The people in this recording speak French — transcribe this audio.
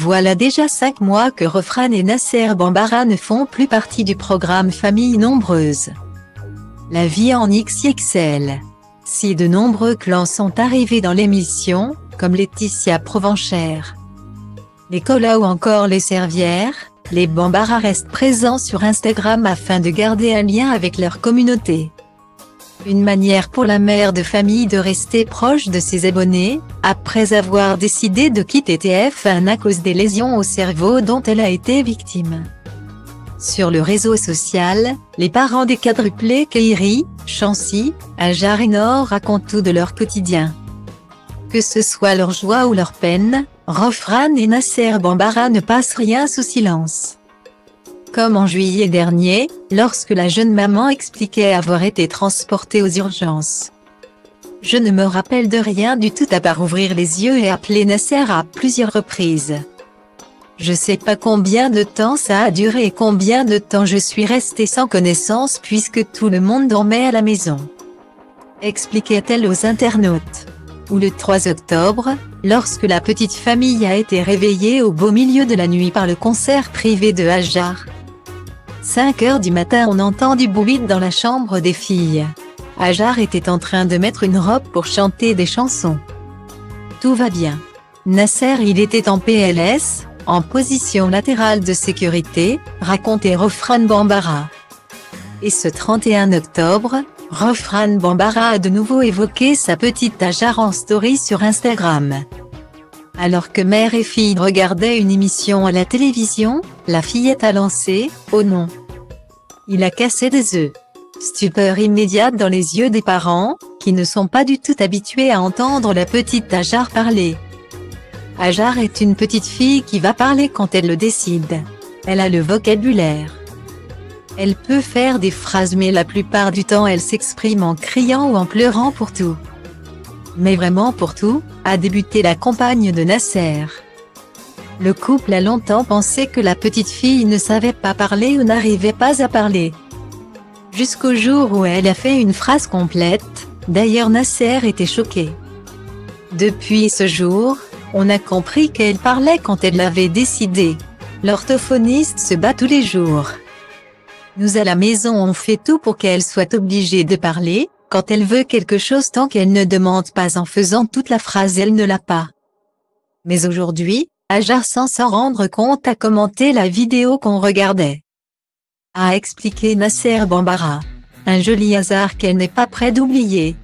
Voilà déjà 5 mois que Rofran et Nasser Bambara ne font plus partie du programme Famille Nombreuse. La vie en XXL. Si de nombreux clans sont arrivés dans l'émission, comme Laetitia Provenchère, les Colas ou encore les Servières, les Bambara restent présents sur Instagram afin de garder un lien avec leur communauté. Une manière pour la mère de famille de rester proche de ses abonnés, après avoir décidé de quitter TF1 à cause des lésions au cerveau dont elle a été victime. Sur le réseau social, les parents des quadruplés Keiri, Chancy, Hajar et Noor racontent tout de leur quotidien. Que ce soit leur joie ou leur peine, Rofran et Nasser Bambara ne passent rien sous silence. Comme en juillet dernier, lorsque la jeune maman expliquait avoir été transportée aux urgences. Je ne me rappelle de rien du tout à part ouvrir les yeux et appeler Nasser à plusieurs reprises. Je sais pas combien de temps ça a duré et combien de temps je suis restée sans connaissance puisque tout le monde dormait à la maison. Expliquait-elle aux internautes. Ou le 3 octobre, lorsque la petite famille a été réveillée au beau milieu de la nuit par le concert privé de Hajar. 5 heures du matin, on entend du bruit dans la chambre des filles. Hajar était en train de mettre une robe pour chanter des chansons. Tout va bien. Nasser, il était en PLS, en position latérale de sécurité, racontait Rofran Bambara. Et ce 31 octobre, Rofran Bambara a de nouveau évoqué sa petite Hajar en story sur Instagram. Alors que mère et fille regardaient une émission à la télévision, la fillette a lancé « Oh non !» Il a cassé des œufs. Stupeur immédiate dans les yeux des parents, qui ne sont pas du tout habitués à entendre la petite Hajar parler. Hajar est une petite fille qui va parler quand elle le décide. Elle a le vocabulaire. Elle peut faire des phrases mais la plupart du temps elle s'exprime en criant ou en pleurant pour tout. Mais vraiment pour tout, a débuté la compagne de Nasser. Le couple a longtemps pensé que la petite fille ne savait pas parler ou n'arrivait pas à parler. Jusqu'au jour où elle a fait une phrase complète, d'ailleurs Nasser était choqué. Depuis ce jour, on a compris qu'elle parlait quand elle l'avait décidé. L'orthophoniste se bat tous les jours. Nous à la maison on fait tout pour qu'elle soit obligée de parler, quand elle veut quelque chose tant qu'elle ne demande pas en faisant toute la phrase elle ne l'a pas. Mais aujourd'hui, Hajar sans s'en rendre compte a commenté la vidéo qu'on regardait. A expliqué Nasser Bambara. Un joli hasard qu'elle n'est pas près d'oublier.